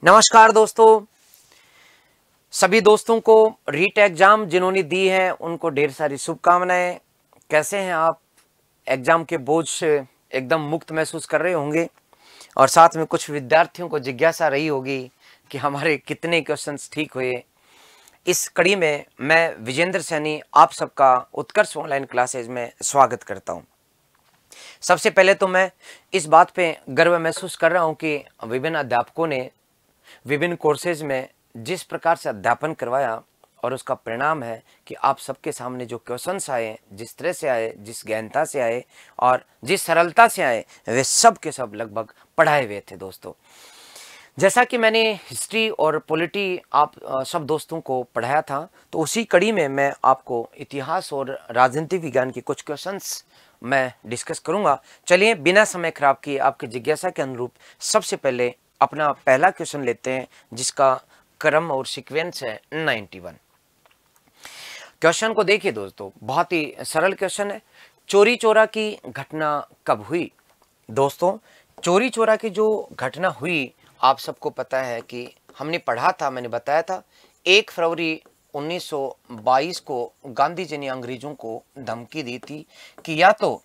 नमस्कार दोस्तों, सभी दोस्तों को रीट एग्जाम जिन्होंने दी है उनको ढेर सारी शुभकामनाएं। कैसे हैं आप? एग्जाम के बोझ से एकदम मुक्त महसूस कर रहे होंगे और साथ में कुछ विद्यार्थियों को जिज्ञासा रही होगी कि हमारे कितने क्वेश्चंस ठीक हुए। इस कड़ी में मैं विजेंद्र सैनी आप सबका उत्कर्ष ऑनलाइन क्लासेज में स्वागत करता हूं। सबसे पहले तो मैं इस बात पे गर्व महसूस कर रहा हूं कि विभिन्न अध्यापकों ने विभिन्न कोर्सेज में जिस प्रकार से अध्यापन करवाया और उसका परिणाम है कि आप सबके सामने जो क्वेश्चंस आए, जिस तरह से आए, जिस गहनता से आए और जिस सरलता से आए, वे सब के सब लगभग पढ़ाए हुए थे। दोस्तों, जैसा कि मैंने हिस्ट्री और पॉलिटी आप सब दोस्तों को पढ़ाया था, तो उसी कड़ी में मैं आपको इतिहास और राजनीति विज्ञान के कुछ क्वेश्चंस मैं डिस्कस करूंगा। चलिए बिना समय खराब किए आपकी जिज्ञासा के अनुरूप सबसे पहले अपना पहला क्वेश्चन लेते हैं, जिसका क्रम और सीक्वेंस है 91। क्वेश्चन को देखिए दोस्तों, बहुत ही सरल क्वेश्चन है। चोरी चोरा की घटना कब हुई? दोस्तों, चोरी चोरा की जो घटना हुई आप सबको पता है कि हमने पढ़ा था, मैंने बताया था 1 फरवरी 1922 को गांधी जी ने अंग्रेजों को धमकी दी थी कि या तो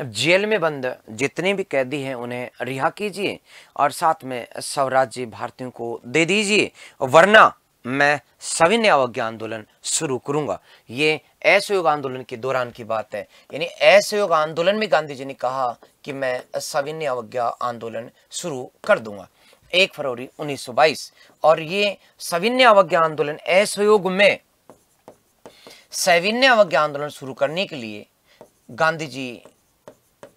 जेल में बंद जितने भी कैदी हैं उन्हें रिहा कीजिए और साथ में स्वराज्य भारतीयों को दे दीजिए, वरना मैं सविनय अवज्ञा आंदोलन शुरू करूंगा। ये असहयोग आंदोलन के दौरान की बात है, यानी असहयोग आंदोलन में गांधी जी ने कहा कि मैं सविनय अवज्ञा आंदोलन शुरू कर दूंगा 1 फरवरी 1922। और ये सविनय अवज्ञा आंदोलन असहयोग में सविनय अवज्ञा आंदोलन शुरू करने के लिए गांधी जी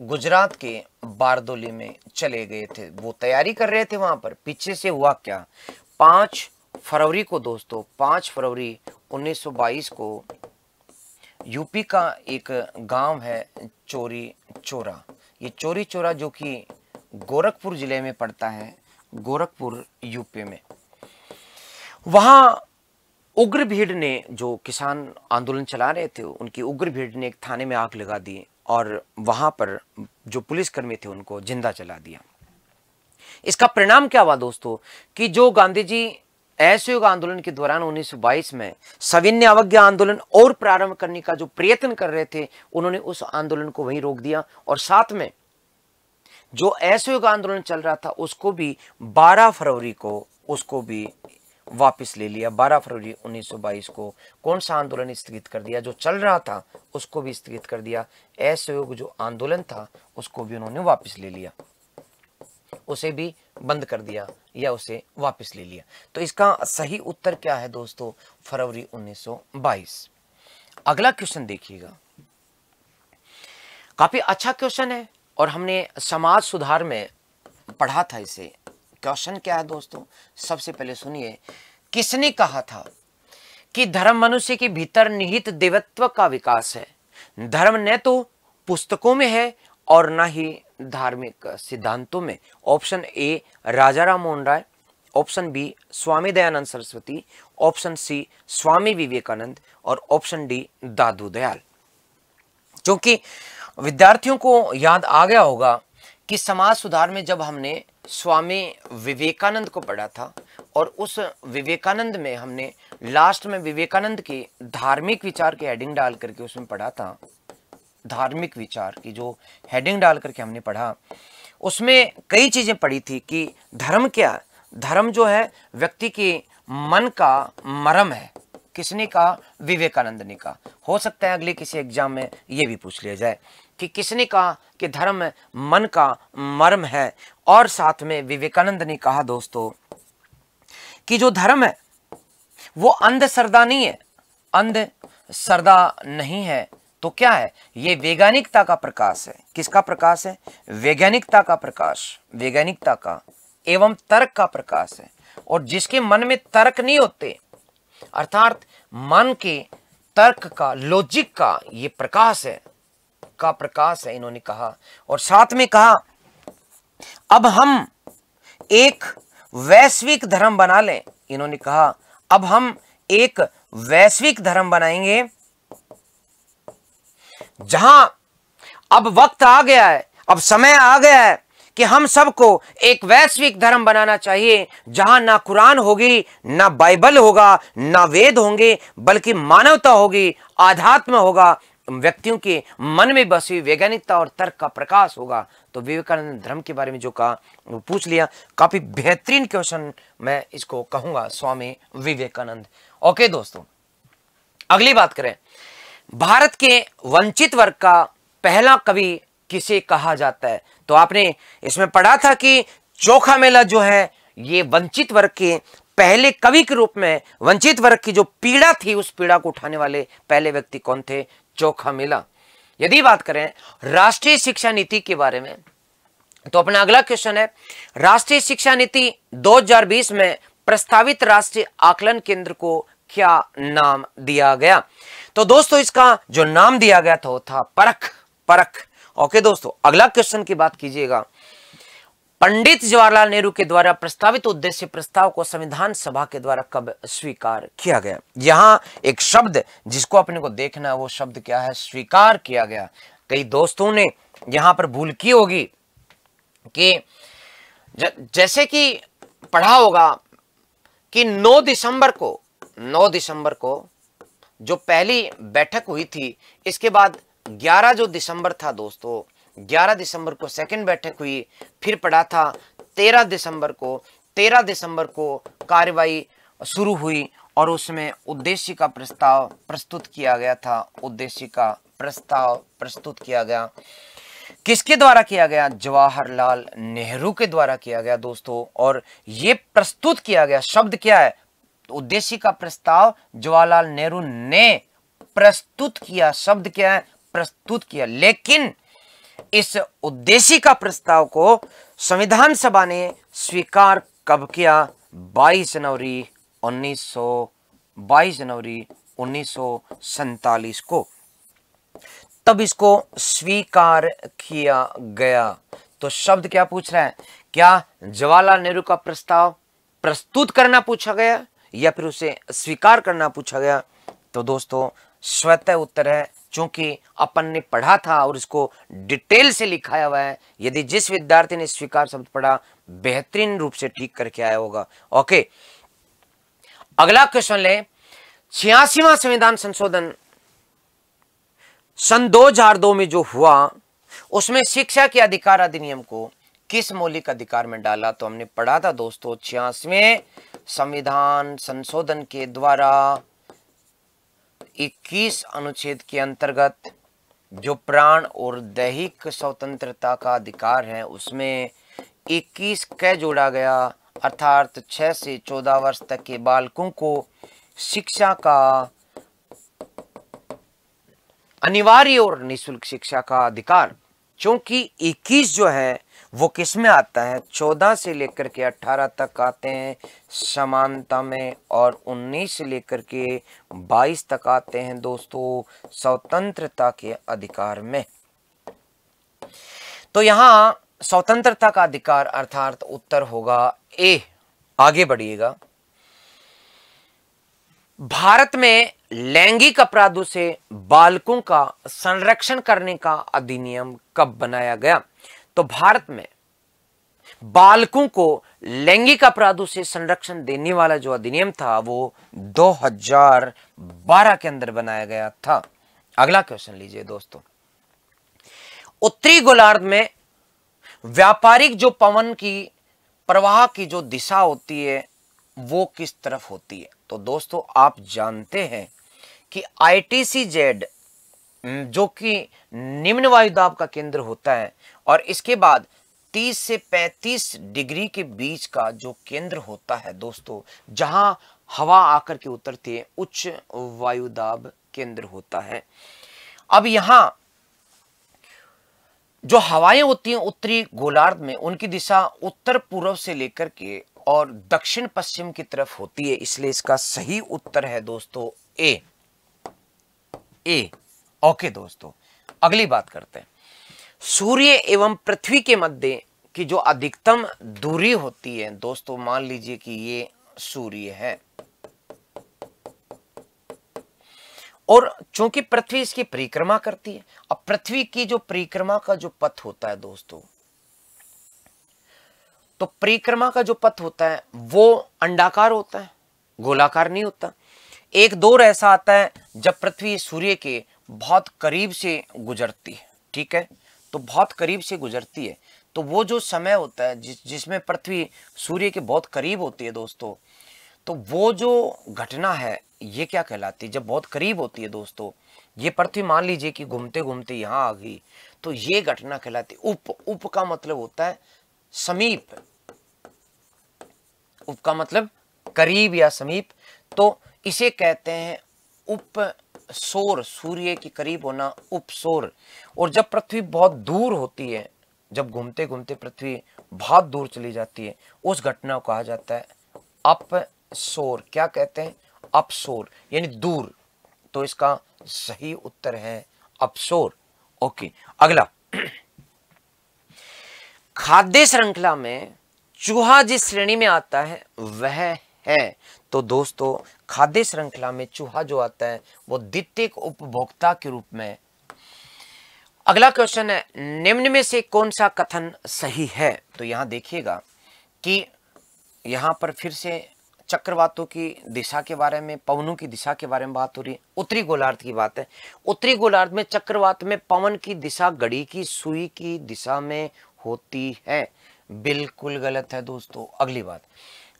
गुजरात के बारदोली में चले गए थे। वो तैयारी कर रहे थे वहां पर। पीछे से हुआ क्या? 5 फरवरी को दोस्तों, 5 फरवरी 1922 को यूपी का एक गांव है चोरी चोरा। ये चोरी चोरा जो कि गोरखपुर जिले में पड़ता है, गोरखपुर यूपी में। वहां उग्र भीड़ ने, जो किसान आंदोलन चला रहे थे, उनकी उग्र भीड़ ने एक थाने में आग लगा दी और वहां पर जो पुलिसकर्मी थे उनको जिंदा जला दिया। इसका परिणाम क्या हुआ दोस्तों कि जो गांधी जी असहयोग आंदोलन के दौरान 1922 में सविनय अवज्ञा आंदोलन और प्रारंभ करने का जो प्रयत्न कर रहे थे, उन्होंने उस आंदोलन को वहीं रोक दिया और साथ में जो असहयोग आंदोलन चल रहा था उसको भी 12 फरवरी को उसको भी वापस ले लिया। 12 फरवरी 1922 को कौन सा आंदोलन स्थगित कर दिया? जो चल रहा था उसको भी स्थगित कर दिया। असहयोग जो आंदोलन था उसको भी उन्होंने वापस ले लिया, उसे भी बंद कर दिया या उसे वापस ले लिया। तो इसका सही उत्तर क्या है दोस्तों? फरवरी 1922। अगला क्वेश्चन देखिएगा, काफी अच्छा क्वेश्चन है और हमने समाज सुधार में पढ़ा था इसे। क्वेश्चन क्या है दोस्तों? सबसे पहले सुनिए, किसने कहा था कि धर्म मनुष्य के भीतर निहित देवत्व का विकास है? धर्म न तो पुस्तकों में है और न ही धार्मिक सिद्धांतों में। Option A Raja Ram Mohan Roy, option B Swami Dayanand Saraswati, option C Swami Vivekananda और ऑप्शन डी दादू दयाल। क्योंकि विद्यार्थियों को याद आ गया होगा कि समाज सुधार में जब हमने स्वामी विवेकानंद को पढ़ा था और उस विवेकानंद में हमने लास्ट में विवेकानंद के धार्मिक विचार की हेडिंग डाल करके उसमें पढ़ा था। धार्मिक विचार की जो हेडिंग डाल करके हमने पढ़ा, उसमें कई चीजें पढ़ी थी कि धर्म क्या? धर्म जो है व्यक्ति के मन का मरम है। किसने कहा? विवेकानंद ने कहा। हो सकता है अगले किसी एग्जाम में ये भी पूछ लिया जाए कि किसने कहा कि धर्म मन का मर्म है। और साथ में विवेकानंद ने कहा दोस्तों कि जो धर्म है वो अंधश्रद्धा नहीं है, अंधश्रद्धा नहीं है तो क्या है? ये वैज्ञानिकता का प्रकाश है। किसका प्रकाश है? वैज्ञानिकता का प्रकाश, वैज्ञानिकता का एवं तर्क का प्रकाश है। और जिसके मन में तर्क नहीं होते, अर्थात मन के तर्क का, लॉजिक का ये प्रकाश है, का प्रकाश है, इन्होंने कहा। और साथ में कहा अब हम एक वैश्विक धर्म बना लें। इन्होंने कहा अब हम एक वैश्विक धर्म बनाएंगे जहां अब वक्त आ गया है, अब समय आ गया है कि हम सबको एक वैश्विक धर्म बनाना चाहिए, जहां ना कुरान होगी, ना बाइबल होगा, ना वेद होंगे, बल्कि मानवता होगी, आध्यात्म होगा, व्यक्तियों के मन में बसी वैज्ञानिकता और तर्क का प्रकाश होगा। तो विवेकानंद धर्म के बारे में जो कहा वो पूछ लिया। काफी बेहतरीन क्वेश्चन मैं इसको कहूंगा, स्वामी विवेकानंद। ओके दोस्तों, अगली बात करें, भारत के वंचित वर्ग का पहला कवि किसे कहा जाता है? तो आपने इसमें पढ़ा था कि चोखा मेला जो है ये वंचित वर्ग के पहले कवि के रूप में, वंचित वर्ग की जो पीड़ा थी उस पीड़ा को उठाने वाले पहले व्यक्ति कौन थे? चोखा मेला। यदि बात करें राष्ट्रीय शिक्षा नीति के बारे में, तो अपना अगला क्वेश्चन है, राष्ट्रीय शिक्षा नीति 2020 में प्रस्तावित राष्ट्रीय आकलन केंद्र को क्या नाम दिया गया? तो दोस्तों इसका जो नाम दिया गया था वो था परख। ओके दोस्तों, अगला क्वेश्चन की बात कीजिएगा, पंडित जवाहरलाल नेहरू के द्वारा प्रस्तावित उद्देश्य प्रस्ताव को संविधान सभा के द्वारा कब स्वीकार किया गया? यहां एक शब्द जिसको अपने को देखना है, वो शब्द क्या है? स्वीकार किया गया। कई दोस्तों ने यहां पर भूल की होगी कि जैसे कि पढ़ा होगा कि 9 दिसंबर को जो पहली बैठक हुई थी, इसके बाद 11 जो दिसंबर था दोस्तों, 11 दिसंबर को सेकंड बैठक हुई, फिर पढ़ा था 13 दिसंबर को कार्यवाही शुरू हुई और उसमें उद्देश्य का प्रस्ताव प्रस्तुत किया गया था। उद्देश्य का प्रस्ताव प्रस्तुत किया गया किसके द्वारा किया गया? जवाहरलाल नेहरू के द्वारा किया गया दोस्तों। और ये प्रस्तुत किया गया शब्द क्या है? उद्देश्य का प्रस्ताव जवाहरलाल नेहरू ने प्रस्तुत किया। शब्द क्या है? प्रस्तुत किया। लेकिन इस उद्देश्य का प्रस्ताव को संविधान सभा ने स्वीकार कब किया? 22 जनवरी 1947 को, तब इसको स्वीकार किया गया। तो शब्द क्या पूछ रहा है? क्या जवाहरलाल नेहरू का प्रस्ताव प्रस्तुत करना पूछा गया या फिर उसे स्वीकार करना पूछा गया? तो दोस्तों स्वतः उत्तर है, चूंकि अपन ने पढ़ा था और इसको डिटेल से लिखाया हुआ है। यदि जिस विद्यार्थी ने स्वीकार शब्द पढ़ा, बेहतरीन रूप से ठीक करके आया होगा। ओके, अगला क्वेश्चन ले, 86वां संविधान संशोधन सन 2002 में जो हुआ, उसमें शिक्षा के अधिकार अधिनियम को किस मौलिक अधिकार में डाला? तो हमने पढ़ा था दोस्तों, 86वें संविधान संशोधन के द्वारा 21 अनुच्छेद के अंतर्गत जो प्राण और दैहिक स्वतंत्रता का अधिकार है, उसमें 21 क जोड़ा गया, अर्थात 6 से 14 वर्ष तक के बालकों को शिक्षा का, अनिवार्य और निःशुल्क शिक्षा का अधिकार। क्योंकि 21 जो है वो किस में आता है? 14 से लेकर के 18 तक आते हैं समानता में, और 19 से लेकर के 22 तक आते हैं दोस्तों स्वतंत्रता के अधिकार में। तो यहां स्वतंत्रता का अधिकार अर्थात उत्तर होगा ए। आगे बढ़िएगा, भारत में लैंगिक अपराधों से बालकों का संरक्षण करने का अधिनियम कब बनाया गया? तो भारत में बालकों को लैंगिक अपराधों से संरक्षण देने वाला जो अधिनियम था वो 2012 के अंदर बनाया गया था। अगला क्वेश्चन लीजिए दोस्तों, उत्तरी गोलार्ध में व्यापारिक जो पवन की प्रवाह की जो दिशा होती है वो किस तरफ होती है? तो दोस्तों आप जानते हैं कि ITCZ जो कि निम्न वायुदाब का केंद्र होता है, और इसके बाद 30 से 35 डिग्री के बीच का जो केंद्र होता है दोस्तों, जहां हवा आकर के उतरती है, उच्च वायुदाब केंद्र होता है। अब यहां जो हवाएं होती हैं उत्तरी गोलार्ध में, उनकी दिशा उत्तर पूर्व से लेकर के और दक्षिण पश्चिम की तरफ होती है, इसलिए इसका सही उत्तर है दोस्तों ए। ओके दोस्तों, अगली बात करते हैं, सूर्य एवं पृथ्वी के मध्य की जो अधिकतम दूरी होती है दोस्तों, मान लीजिए कि ये सूर्य है, और चूंकि पृथ्वी इसकी परिक्रमा करती है। अब पृथ्वी की जो परिक्रमा का जो पथ होता है दोस्तों, तो परिक्रमा का जो पथ होता है वो अंडाकार होता है, गोलाकार नहीं होता। एक दौर ऐसा आता है जब पृथ्वी सूर्य के बहुत करीब से गुजरती है, ठीक है, तो बहुत करीब से गुजरती है, तो वो जो समय होता है जिसमें पृथ्वी सूर्य के बहुत करीब होती है दोस्तों, तो वो जो घटना है ये क्या कहलाती है, जब बहुत करीब होती है दोस्तों, ये पृथ्वी मान लीजिए कि घूमते घूमते यहाँ आ गई, तो ये घटना कहलाती है उप। उप का मतलब होता है समीप, उप का मतलब करीब या समीप, तो इसे कहते हैं उपसौर, सूर्य के करीब होना उपसौर। और जब पृथ्वी बहुत दूर होती है, जब घूमते घूमते पृथ्वी बहुत दूर चली जाती है, उस घटना को कहा जाता है अपसौर। क्या कहते हैं? अपसौर, यानी दूर। तो इसका सही उत्तर है अपसौर। ओके, अगला, खाद्य श्रृंखला में चूहा जिस श्रेणी में आता है वह है, तो दोस्तों खाद्य श्रृंखला में चूहा जो आता है वो द्वितीयक उपभोक्ता के रूप में। अगला क्वेश्चन है, निम्न में से कौन सा कथन सही है? तो यहां देखिएगा कि यहां पर फिर से चक्रवातों की दिशा के बारे में, पवनों की दिशा के बारे में बात हो रही है। उत्तरी गोलार्ध की बात है। उत्तरी गोलार्ध में चक्रवात में पवन की दिशा घड़ी की सुई की दिशा में होती है, बिल्कुल गलत है दोस्तों। अगली बात,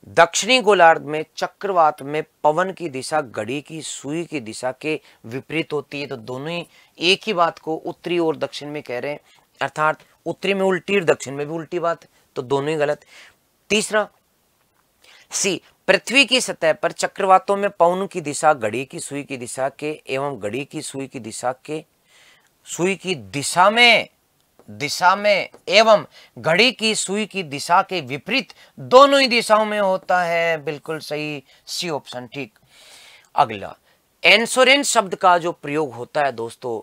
दक्षिणी गोलार्ध में चक्रवात में पवन की दिशा घड़ी की सुई की दिशा के विपरीत होती है, तो दोनों ही एक ही बात को उत्तरी और दक्षिण में कह रहे हैं, अर्थात उत्तरी में उल्टी और दक्षिण में भी उल्टी बात, तो दोनों ही गलत। तीसरा, सी, पृथ्वी की सतह पर चक्रवातों में पवन की दिशा घड़ी की सुई की दिशा के एवं घड़ी की सुई की दिशा के सुई की दिशा में एवं घड़ी की सुई की दिशा के विपरीत दोनों ही दिशाओं में होता है, बिल्कुल सही, सी ऑप्शन ठीक। अगला, इंश्योरेंस शब्द का जो प्रयोग होता है दोस्तों,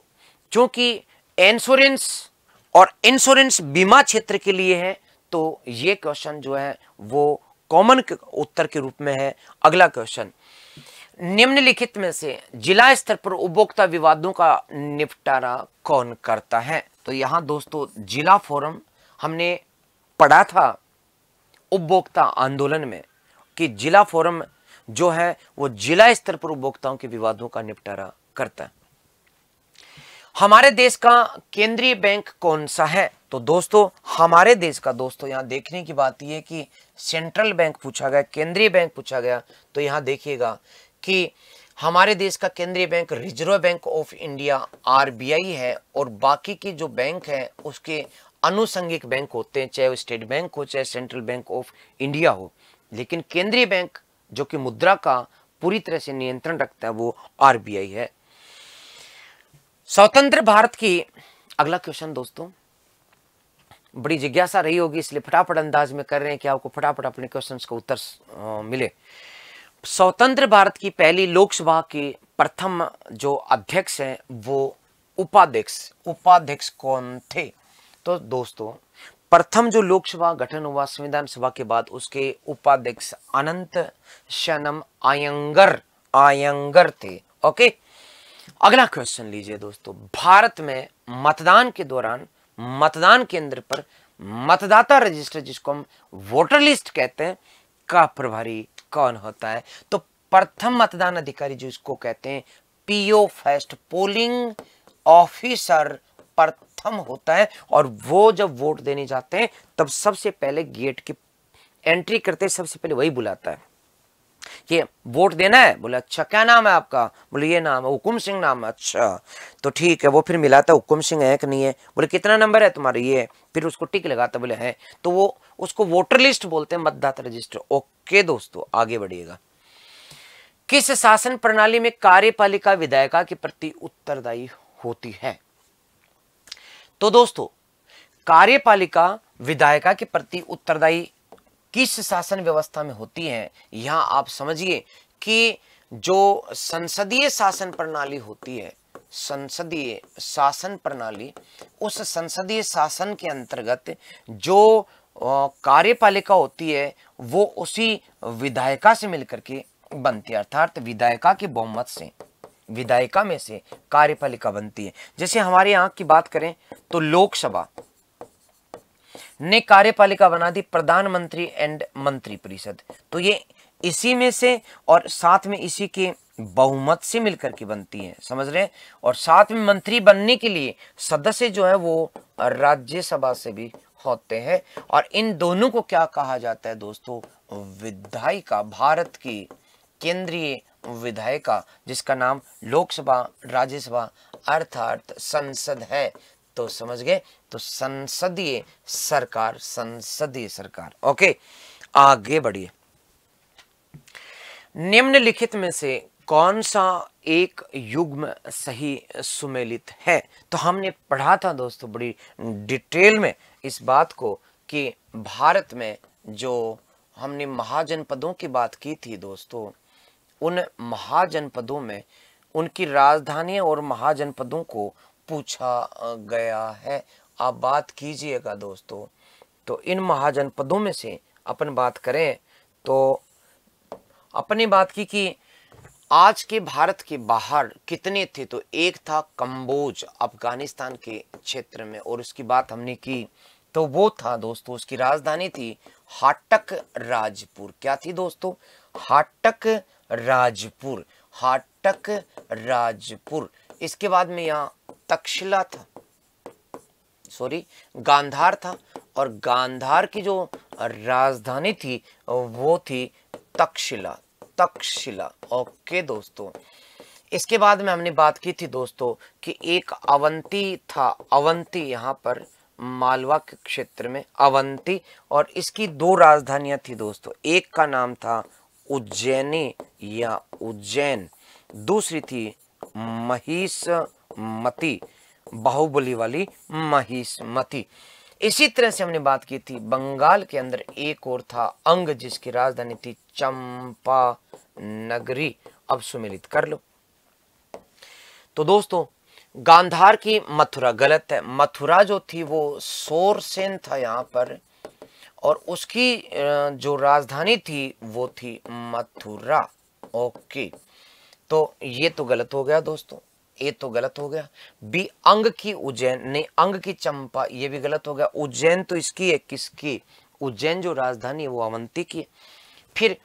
क्योंकि इंश्योरेंस और इंश्योरेंस बीमा क्षेत्र के लिए है, तो ये क्वेश्चन जो है वो कॉमन उत्तर के रूप में है। अगला क्वेश्चन, निम्नलिखित में से जिला स्तर पर उपभोक्ता विवादों का निपटारा कौन करता है? तो यहां दोस्तों जिला फोरम हमने पढ़ा था उपभोक्ता आंदोलन में कि जिला फोरम जो है वो जिला स्तर पर उपभोक्ताओं के विवादों का निपटारा करता है। हमारे देश का केंद्रीय बैंक कौन सा है? तो दोस्तों हमारे देश का, दोस्तों यहां देखने की बात यह है कि सेंट्रल बैंक पूछा गया, केंद्रीय बैंक पूछा गया, तो यहां देखिएगा कि हमारे देश का केंद्रीय bank reserve bank of India RBI है, और बाकी के जो बैंक हैं उसके अनुषंगिक बैंक होते हैं, चाहे वो स्टेट बैंक हो चाहे सेंट्रल बैंक ऑफ इंडिया हो, लेकिन केंद्रीय बैंक जो कि मुद्रा का पूरी तरह से नियंत्रण रखता है वो आरबीआई है। स्वतंत्र भारत की, अगला क्वेश्चन दोस्तों बड़ी जिज्ञासा रही होगी इसलिए फटाफट अंदाज में कर रहे हैं कि आपको फटाफट अपने क्वेश्चंस का उत्तर मिले। स्वतंत्र भारत की पहली लोकसभा के प्रथम जो अध्यक्ष हैं वो उपाध्यक्ष कौन थे? तो दोस्तों प्रथम जो लोकसभा गठन हुआ संविधान सभा के बाद, उसके उपाध्यक्ष अनंत शयनम आयंगर थे। ओके, अगला क्वेश्चन लीजिए दोस्तों, भारत में मतदान के दौरान मतदान केंद्र पर मतदाता रजिस्टर, जिसको हम वोटर लिस्ट कहते हैं, का प्रभारी कौन होता है? तो प्रथम मतदान अधिकारी जो इसको कहते हैं पीओ फर्स्ट, पोलिंग ऑफिसर प्रथम होता है, और वो जब वोट देने जाते हैं तब सबसे पहले गेट की एंट्री करते हैं, सबसे पहले वही बुलाता है कि वोट देना है। बोले अच्छा क्या नाम है आपका? बोले ये नाम है, हुकुम सिंह नाम है। अच्छा तो ठीक है, वो फिर मिलाता हुकुम सिंह है कि नहीं है, बोले कितना नंबर है तुम्हारा? ये, फिर उसको टिक लगाता, बोले है, तो वो उसको वोटर लिस्ट बोलते हैं, मतदाता रजिस्टर। ओके दोस्तों आगे बढ़िएगा। किस शासन प्रणाली में कार्यपालिका विधायिका के प्रति उत्तरदायी होती है? तो दोस्तों कार्यपालिका विधायिका के प्रति उत्तरदायी किस शासन व्यवस्था में होती है? यहां आप समझिए कि जो संसदीय शासन प्रणाली होती है, संसदीय शासन प्रणाली, उस संसदीय शासन के अंतर्गत जो कार्यपालिका होती है वो उसी विधायिका से मिलकर के बनती है, अर्थात विधायिका के बहुमत से, विधायिका में से कार्यपालिका बनती है। जैसे हमारे यहाँ की बात करें तो लोकसभा, ने कार्यपालिका बना दी प्रधानमंत्री एंड मंत्री परिषद। तो ये इसी में से और साथ में इसी के बहुमत से मिलकर के बनती है, समझ रहे हैं। और साथ में मंत्री बनने के लिए सदस्य जो है वो राज्यसभा से भी होते हैं। और इन दोनों को क्या कहा जाता है दोस्तों? विधायिका, भारत की केंद्रीय विधायिका, जिसका नाम लोकसभा, राज्यसभा अर्थात संसद है। तो समझ गए, तो संसदीय सरकार, संसदीय सरकार। ओके, आगे बढ़िए। निम्नलिखित में से कौन सा एक युग्म सही सुमेलित है? तो हमने पढ़ा था दोस्तों बड़ी डिटेल में इस बात को कि भारत में जो हमने महाजनपदों की बात की थी दोस्तों, उन महाजनपदों में उनकी राजधानियां और महाजनपदों को पूछा गया है। आप बात कीजिएगा दोस्तों। तो इन महाजनपदों में से अपन बात करें तो अपनी बात की कि आज के भारत के बाहर कितने थे? तो एक था कंबोज, अफगानिस्तान के क्षेत्र में, और उसकी बात हमने की तो वो था दोस्तों, उसकी राजधानी थी हाटक राजपुर। क्या थी दोस्तों? हाटक राजपुर, हाटक राजपुर। इसके बाद में यहाँ तक्षशिला था, सॉरी गांधार था, और गांधार की जो राजधानी थी वो थी तक्षशिला, तक्षशिला। ओके दोस्तों, इसके बाद में हमने बात की थी दोस्तों कि एक अवंती था, अवंती यहाँ पर मालवा के क्षेत्र में अवंती, और इसकी दो राजधानियां थी दोस्तों। एक का नाम था उज्जैनी या उज्जैन, दूसरी थी महिषमती, बाहुबली वाली महिषमती। इसी तरह से हमने बात की थी बंगाल के अंदर एक और था अंग, जिसकी राजधानी थी चंपा नगरी। अब सुमेलित कर लो। तो दोस्तों गांधार की मथुरा गलत है, मथुरा जो थी वो शोरसेन था यहाँ पर, और उसकी जो राजधानी थी वो थी मथुरा। ओके, तो ये तो गलत हो गया दोस्तों, ये तो गलत हो गया। बी अंग की उज्जैन, नहीं अंग की चंपा, ये भी गलत हो गया। उज्जैन तो इसकी है, किसकी? उज्जैन जो राजधानी है वो अवंती की है। फिर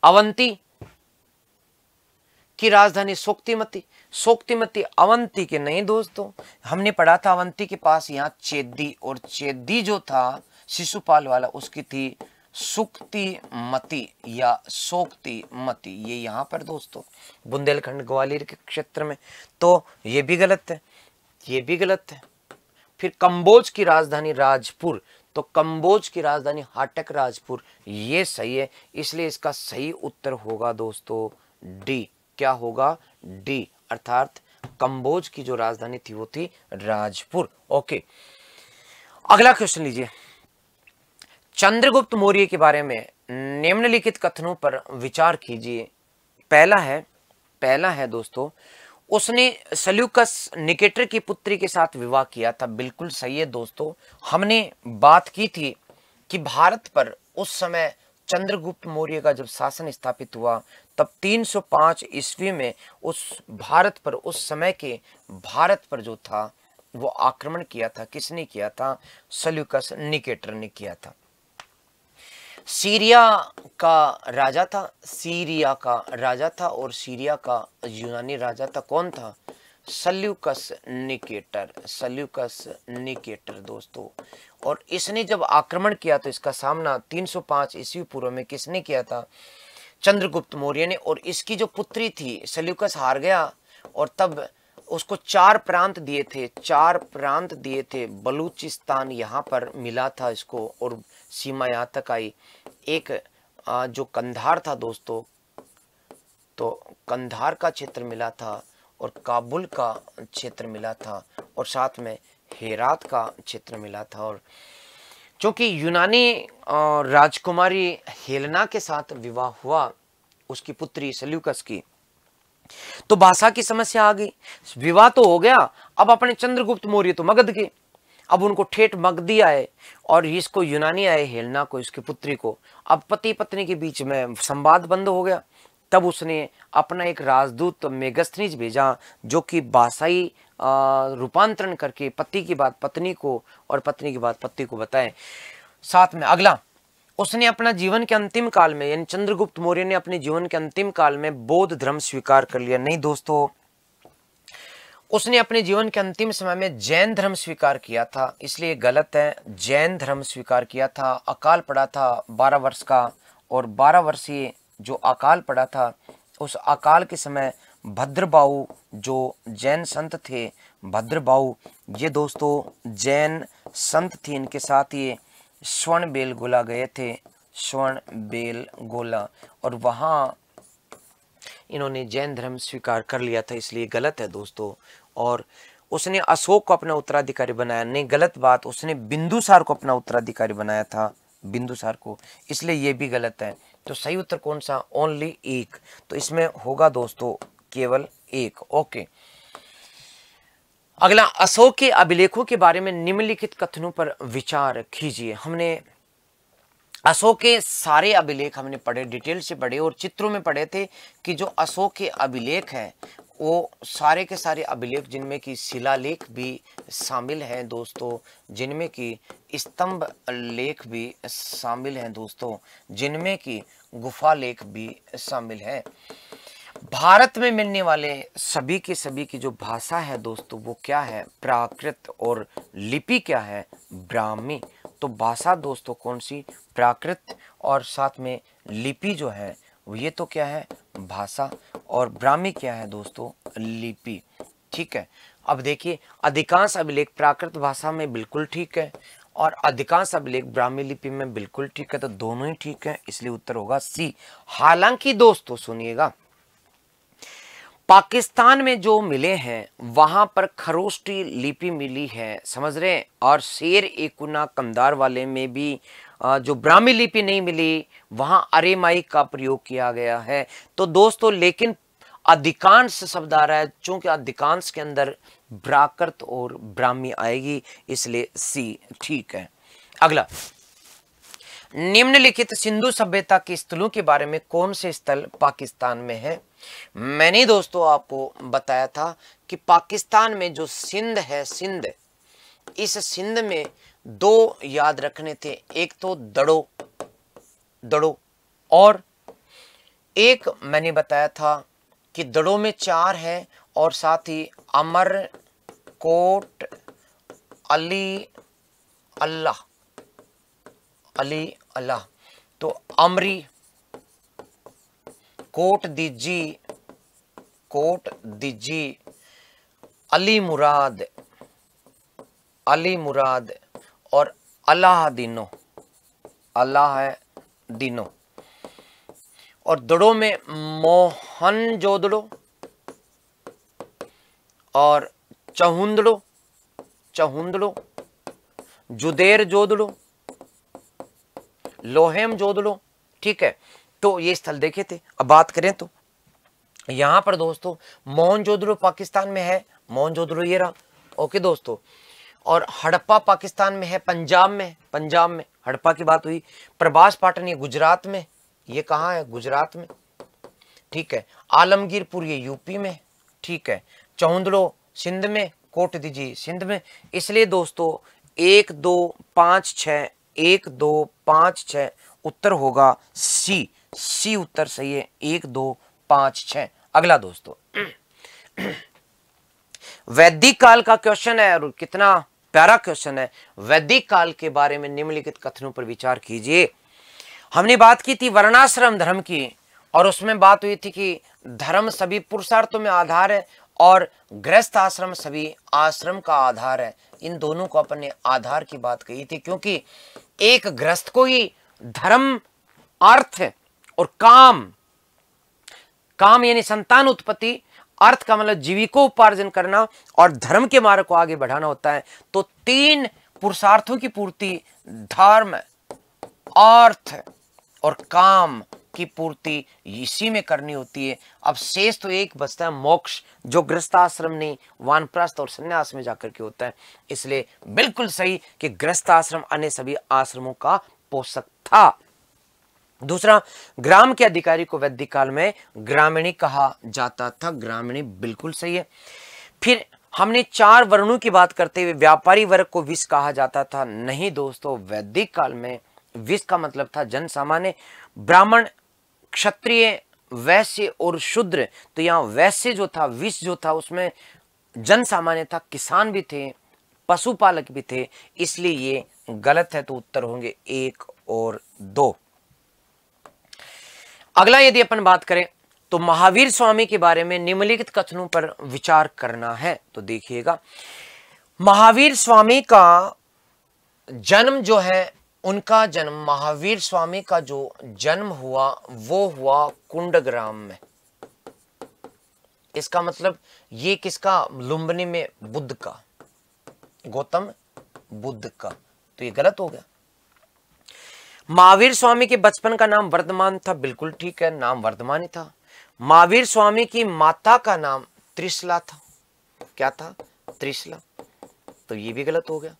अवंती की राजधानी सोक्तिमती, सोक्तिमती अवंती के नहीं दोस्तों। हमने पढ़ा था अवंती के पास यहाँ चेदी, और चेदी जो था शिशुपाल वाला, उसकी थी सुक्तिमती या सोक्तिमती। ये यहाँ पर दोस्तों बुंदेलखंड ग्वालियर के क्षेत्र में। तो ये भी गलत है, ये भी गलत है। फिर कंबोज की राजधानी राजपुर, तो कंबोज की राजधानी हाटक राजपुर, ये सही है। इसलिए इसका सही उत्तर होगा दोस्तों डी। क्या होगा? डी, अर्थात कंबोज की जो राजधानी थी वो थी राजपुर। ओके, अगला क्वेश्चन लीजिए। चंद्रगुप्त मौर्य के बारे में निम्नलिखित कथनों पर विचार कीजिए। पहला है दोस्तों, उसने सल्यूकस निकेटर की पुत्री के साथ विवाह किया था। बिल्कुल सही है दोस्तों। हमने बात की थी कि भारत पर उस समय चंद्रगुप्त मौर्य का जब शासन स्थापित हुआ तब 305 ईस्वी में उस भारत पर, उस समय के भारत पर जो था वो आक्रमण किया था। किसने किया था? सल्यूकस निकेटर ने किया था। सीरिया का राजा था, सीरिया का राजा था, और सीरिया का यूनानी राजा था। कौन था? सल्यूकस निकेटर, सल्यूकस निकेटर दोस्तों। और इसने जब आक्रमण किया तो इसका सामना 305 ईस्वी पूर्व में किसने किया था? चंद्रगुप्त मौर्य ने। और इसकी जो पुत्री थी, सल्यूकस हार गया और तब उसको 4 प्रांत दिए थे, 4 प्रांत दिए थे। बलूचिस्तान यहाँ पर मिला था इसको, और सीमा यहाँ तक आई। एक जो कंधार था दोस्तों, तो कंधार का क्षेत्र मिला था, और काबुल का क्षेत्र मिला था, और साथ में हेरात का क्षेत्र मिला था। और क्योंकि यूनानी राजकुमारी हेलेना के साथ विवाह हुआ उसकी पुत्री सल्यूकस की, तो भाषा की समस्या आ गई। विवाह तो हो गया, अब अपने चंद्रगुप्त मौर्य तो मगध के, अब उनको ठेठ मगधी आए और इसको यूनानी आए, हेलेना को, इसकी पुत्री को। अब पति पत्नी के बीच में संवाद बंद हो गया। तब उसने अपना एक राजदूत मेगस्थनीज भेजा, जो कि भाषाई रूपांतरण करके पति की बात पत्नी को और पत्नी की बात पति को बताए। साथ में अगला, उसने अपना जीवन के अंतिम काल में, यानी चंद्रगुप्त मौर्य ने अपने जीवन के अंतिम काल में बौद्ध धर्म स्वीकार कर लिया। नहीं दोस्तों, उसने अपने जीवन के अंतिम समय में जैन धर्म स्वीकार किया था, इसलिए गलत है। जैन धर्म स्वीकार किया था, अकाल पड़ा था 12 वर्ष का, और 12 वर्षीय जो अकाल पड़ा था, उस अकाल के समय भद्रबाहु जो जैन संत थे, भद्रबाहु ये दोस्तों जैन संत थे, इनके साथ ये स्वर्ण बेलगोला गए थे, स्वर्ण बेलगोला, और वहाँ इन्होंने जैन धर्म स्वीकार कर लिया था, इसलिए गलत है दोस्तों। और उसने अशोक को अपना उत्तराधिकारी बनाया, नहीं गलत बात, उसने बिंदुसार को अपना उत्तराधिकारी बनाया था, बिंदुसार को, इसलिए ये भी गलत है। तो सही उत्तर कौन सा? ओनली एक, तो इसमें होगा दोस्तों केवल एक। ओके, अगला, अशोक के अभिलेखों के बारे में निम्नलिखित कथनों पर विचार कीजिए। हमने अशोक के सारे अभिलेख हमने पढ़े, डिटेल से पढ़े और चित्रों में पढ़े थे कि जो अशोक के अभिलेख हैं वो सारे के सारे अभिलेख, जिनमें कि शिलालेख भी शामिल हैं दोस्तों, जिनमें कि स्तंभ लेख भी शामिल हैं दोस्तों, जिनमें कि गुफा लेख भी शामिल है। भारत में मिलने वाले सभी की जो भाषा है दोस्तों वो क्या है? प्राकृत, और लिपि क्या है? ब्राह्मी। तो भाषा दोस्तों कौन सी? प्राकृत, और साथ में लिपि जो है ये तो क्या है? भाषा, और ब्राह्मी क्या है दोस्तों? लिपि। ठीक है, अब देखिए अधिकांश अभिलेख प्राकृत भाषा में बिल्कुल ठीक है, और अधिकांश अभिलेख ब्राह्मी लिपि में बिल्कुल ठीक है, तो दोनों ही ठीक है, इसलिए उत्तर होगा सी। हालांकि दोस्तों सुनिएगा, पाकिस्तान में जो मिले हैं वहां पर खरोष्टी लिपि मिली है, समझ रहे हैं, और शेर ए कुना कंधार वाले में भी जो ब्राह्मी लिपि नहीं मिली, वहां अरेमाई का प्रयोग किया गया है। तो दोस्तों लेकिन अधिकांश शब्द आ रहा है, चूंकि अधिकांश के अंदर प्राकृत और ब्राह्मी आएगी, इसलिए सी ठीक है। अगला, निम्नलिखित सिंधु सभ्यता के स्थलों के बारे में कौन से स्थल पाकिस्तान में है? मैंने दोस्तों आपको बताया था कि पाकिस्तान में जो सिंध है, सिंध, इस सिंध में दो याद रखने थे, एक तो दड़ो, दड़ो, और एक मैंने बताया था कि दड़ो में 4 है, और साथ ही अमर, कोट, अली, अल्लाह, अली अल्लाह। तो अमरी, कोट दीजी, कोट दीजी, अली मुराद, अली मुराद, और अल्लाह दीनो, अल्लाह है दीनो। और दड़ों में मोहनजोदड़ो और चहुंदड़ो, चहुंदड़ो, जुदेर जोदड़ो, लोहेम जोदड़ो। ठीक है, तो ये स्थल देखे थे। अब बात करें तो यहां पर दोस्तों मोहनजोदड़ो पाकिस्तान में है, मोहनजोदड़ो ये रहा। ओके दोस्तों, और हड़प्पा पाकिस्तान में है, पंजाब में, पंजाब में हड़प्पा की बात हुई। प्रभास पाटन ये गुजरात में, ये कहाँ है? गुजरात में। ठीक है, आलमगीरपुर ये यूपी में। ठीक है, चौंदड़ो सिंध में, कोट दीजी सिंध में। इसलिए दोस्तों 1 2 5 6, 1 2 5 6 उत्तर होगा सी, सी उत्तर सही है, 1 2 5 6। अगला दोस्तों वैदिक काल का क्वेश्चन है, और कितना प्यारा क्वेश्चन है। वैदिक काल के बारे में निम्नलिखित कथनों पर विचार कीजिए। हमने बात की थी वर्णाश्रम धर्म की, और उसमें बात हुई थी कि धर्म सभी पुरुषार्थों में आधार है, और गृहस्थ आश्रम सभी आश्रम का आधार है। इन दोनों को अपने आधार की बात कही थी, क्योंकि एक गृहस्थ को ही धर्म, अर्थ और काम, काम यानी संतान उत्पत्ति, अर्थ का मतलब जीविकोपार्जन करना, और धर्म के मार्ग को आगे बढ़ाना होता है। तो 3 पुरुषार्थों की पूर्ति धर्म, अर्थ और काम की पूर्ति इसी में करनी होती है। अब शेष तो एक बचता है मोक्ष, जो गृहस्थाश्रम नहीं, वानप्रस्थ और संन्यास में जाकर के होता है। इसलिए बिल्कुल सही कि गृहस्थाश्रम अन्य सभी आश्रमों का पोषक था। दूसरा, ग्राम के अधिकारी को वैदिक काल में ग्रामीणी कहा जाता था। ग्रामीणी बिल्कुल सही है। फिर हमने 4 वर्णों की बात करते हुए व्यापारी वर्ग को विष कहा जाता था। नहीं दोस्तों, वैदिक काल में विष का मतलब था जन सामान्य, ब्राह्मण, क्षत्रिय, वैश्य और शूद्र। तो यहाँ वैश्य जो था, विष जो था, उसमें जन सामान्य था, किसान भी थे, पशुपालक भी थे, इसलिए ये गलत है। तो उत्तर होंगे 1 और 2। अगला यदि अपन बात करें तो महावीर स्वामी के बारे में निम्नलिखित कथनों पर विचार करना है। तो देखिएगा, महावीर स्वामी का जन्म जो है, उनका जन्म, महावीर स्वामी का जो जन्म हुआ वो हुआ कुंडग्राम में। इसका मतलब ये किसका? लुम्बिनी में बुद्ध का, गौतम बुद्ध का। तो ये गलत हो गया। महावीर स्वामी के बचपन का नाम वर्धमान था। बिल्कुल ठीक है, नाम वर्धमान ही था। महावीर स्वामी की माता का नाम त्रिशला था। क्या था? त्रिशला। तो ये भी गलत हो गया,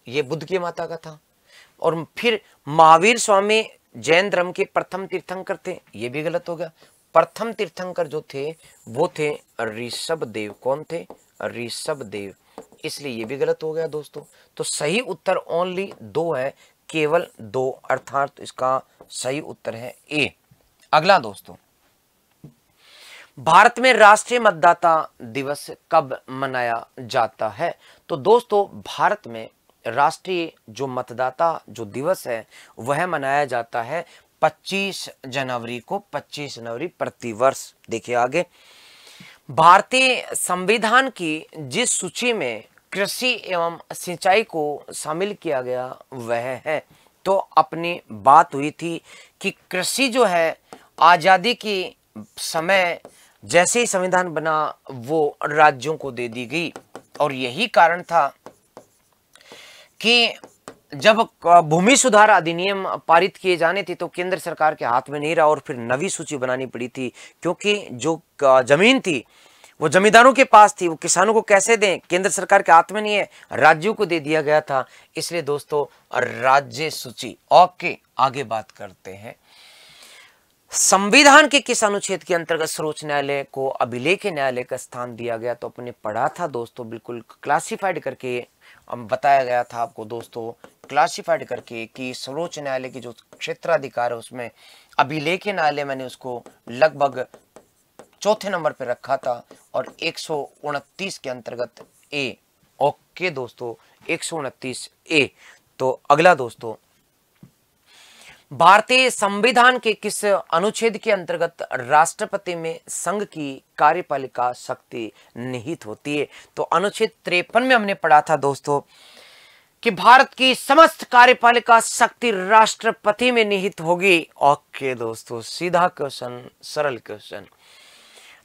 ये बुद्ध की माता का था। और फिर महावीर स्वामी जैन धर्म के प्रथम तीर्थंकर थे। ये भी गलत हो गया। प्रथम तीर्थंकर जो थे वो थे ऋषभ देव। कौन थे? ऋषभ देव। इसलिए ये भी गलत हो गया दोस्तों। तो सही उत्तर ओनली 2 है, केवल 2, अर्थात इसका सही उत्तर है ए। अगला दोस्तों, भारत में राष्ट्रीय मतदाता दिवस कब मनाया जाता है? तो दोस्तों, भारत में राष्ट्रीय जो मतदाता जो दिवस है वह मनाया जाता है 25 जनवरी को। 25 जनवरी प्रतिवर्ष। देखिए आगे, भारतीय संविधान की जिस सूची में कृषि एवं सिंचाई को शामिल किया गया वह है। तो अपनी बात हुई थी कि कृषि जो है आजादी के समय जैसे ही संविधान बना वो राज्यों को दे दी गई। और यही कारण था कि जब भूमि सुधार अधिनियम पारित किए जाने थे तो केंद्र सरकार के हाथ में नहीं रहा और फिर नवी सूची बनानी पड़ी थी, क्योंकि जो जमीन थी वो जमींदारों के पास थी, वो किसानों को कैसे दें? केंद्र सरकार के हाथ में नहीं है, राज्यों को दे दिया गया था। इसलिए दोस्तों राज्य सूची। ओके, आगे बात करते हैं। संविधान के किस अनुच्छेद के अंतर्गत सर्वोच्च न्यायालय को अभिलेख न्यायालय का स्थान दिया गया? तो अपने पढ़ा था दोस्तों, बिल्कुल क्लासिफाइड करके बताया गया था आपको दोस्तों, क्लासिफाइड करके कि सर्वोच्च न्यायालय की जो क्षेत्राधिकार है उसमें अभिलेख न्यायालय मैंने उसको लगभग 4थे नंबर पर रखा था और 129 के अंतर्गत ए। ओके दोस्तों, 129 ए। तो अगला दोस्तों, भारतीय संविधान के किस अनुच्छेद के अंतर्गत राष्ट्रपति में संघ की कार्यपालिका शक्ति निहित होती है? तो अनुच्छेद 53 में हमने पढ़ा था दोस्तों कि भारत की समस्त कार्यपालिका शक्ति राष्ट्रपति में निहित होगी। ओके दोस्तों, सीधा क्वेश्चन, सरल क्वेश्चन।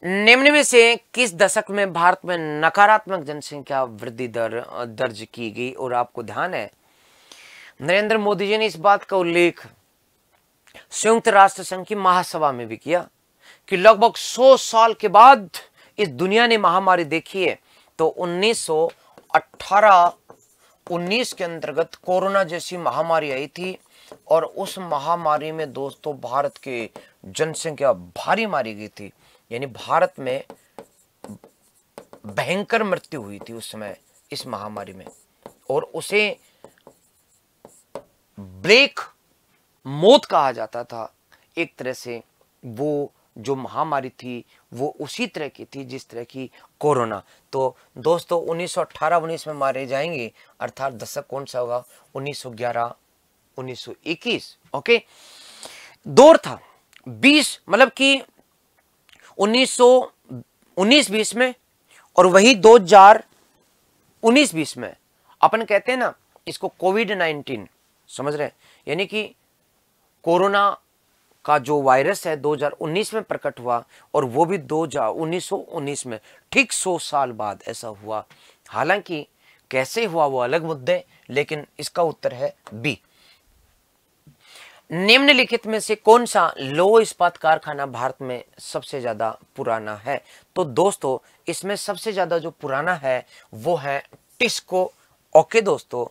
निम्न में से किस दशक में भारत में नकारात्मक जनसंख्या वृद्धि दर दर्ज की गई? और आपको ध्यान है नरेंद्र मोदी जी ने इस बात का उल्लेख संयुक्त राष्ट्र संघ की महासभा में भी किया कि लगभग 100 साल के बाद इस दुनिया ने महामारी देखी है। तो 1918-19 के अंतर्गत कोरोना जैसी महामारी आई थी और उस महामारी में दोस्तों भारत की जनसंख्या भारी मारी गई थी। यानी भारत में भयंकर मृत्यु हुई थी उस समय इस महामारी में, और उसे ब्लैक मौत कहा जाता था। एक तरह से वो जो महामारी थी वो उसी तरह की थी जिस तरह की कोरोना। तो दोस्तों 1918-19 में मारे जाएंगे, अर्थात दशक कौन सा होगा? 1911-1921। ओके, दौर था 20, मतलब कि 1919-20 में और वही 2019-20 में। अपन कहते हैं ना इसको कोविड-19, समझ रहे हैं? यानी कि कोरोना का जो वायरस है 2019 में प्रकट हुआ और वो भी 1919 में, ठीक 100 साल बाद ऐसा हुआ। हालांकि कैसे हुआ वो अलग मुद्दे, लेकिन इसका उत्तर है बी। निम्नलिखित में से कौन सा लौह इस्पात कारखाना भारत में सबसे ज्यादा पुराना है? तो दोस्तों इसमें सबसे ज्यादा जो पुराना है वो है टिस्को। ओके दोस्तों,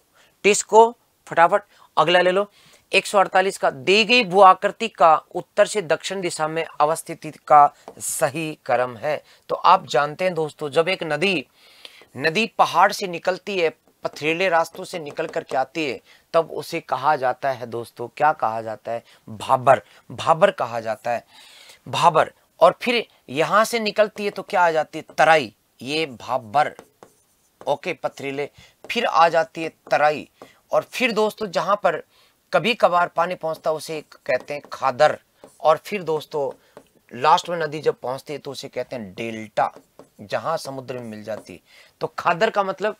टिस्को, फटाफट अगला ले लो। 148 का दी गई भू आकृति का उत्तर से दक्षिण दिशा में अवस्थिति का सही क्रम है। तो आप जानते हैं दोस्तों, जब एक नदी पहाड़ से निकलती है, पथरीले रास्तों से निकल कर के आती है, तब उसे कहा जाता है दोस्तों, क्या कहा जाता है? भाबर। भाबर कहा जाता है, भाबर। और फिर यहां से निकलती है तो क्या आ जाती है? तराई। ये भाबर, ओके, पथरीले। फिर आ जाती है तराई, और फिर दोस्तों जहां पर कभी कभार पानी पहुंचता है उसे कहते हैं खादर। और फिर दोस्तों लास्ट में नदी जब पहुंचती है तो उसे कहते हैं डेल्टा, जहां समुद्र में मिल जाती है। तो खादर का मतलब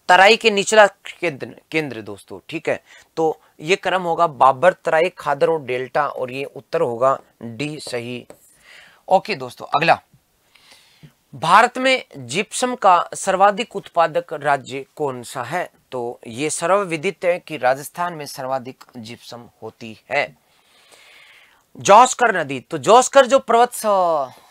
तराई के निचला केंद्र दोस्तों, ठीक है। तो ये क्रम होगा बाबर, तराई, खादर और डेल्टा, और ये उत्तर होगा डी सही। ओके दोस्तों, अगला, भारत में जिप्सम का सर्वाधिक उत्पादक राज्य कौन सा है? तो ये सर्वविदित है कि राजस्थान में सर्वाधिक जिप्सम होती है। जौस्कर नदी, तो जौस्कर जो पर्वत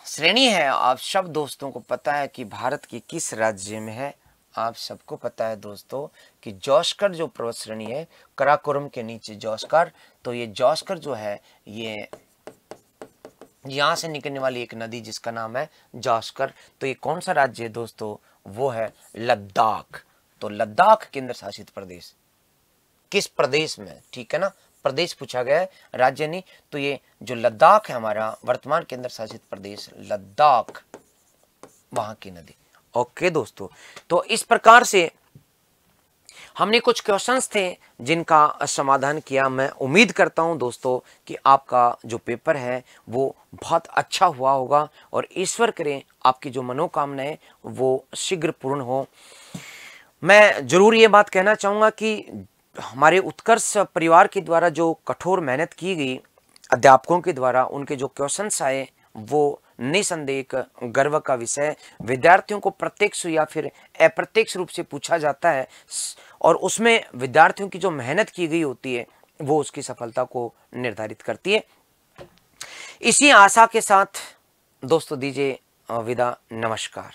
श्रेणी है, आप सब दोस्तों को पता है कि भारत की किस राज्य में है। आप सबको पता है दोस्तों कि जौस्कर जो पर्वत श्रेणी है, कराकोरम के नीचे जौस्कर। तो ये जौस्कर जो है, ये यहां से निकलने वाली एक नदी जिसका नाम है जौस्कर। तो ये कौन सा राज्य है दोस्तों? वो है लद्दाख। तो लद्दाख केंद्र शासित प्रदेश, किस प्रदेश में, ठीक है ना, प्रदेश पूछा गया है, राज्य नहीं। तो ये जो लद्दाख है हमारा वर्तमान केंद्र शासित प्रदेश लद्दाख, वहां की नदी। ओके दोस्तों, तो इस प्रकार से हमने कुछ क्वेश्चंस थे जिनका समाधान किया। मैं उम्मीद करता हूं दोस्तों कि आपका जो पेपर है वो बहुत अच्छा हुआ होगा, और ईश्वर करें आपकी जो मनोकामनाएं वो शीघ्र पूर्ण हो। मैं जरूर ये बात कहना चाहूँगा कि हमारे उत्कर्ष परिवार के द्वारा जो कठोर मेहनत की गई, अध्यापकों के द्वारा उनके जो क्वेश्चंस आए, वो निसंदेह एक गर्व का विषय। विद्यार्थियों को प्रत्यक्ष या फिर अप्रत्यक्ष रूप से पूछा जाता है, और उसमें विद्यार्थियों की जो मेहनत की गई होती है वो उसकी सफलता को निर्धारित करती है। इसी आशा के साथ दोस्तों दीजिए विदा, नमस्कार।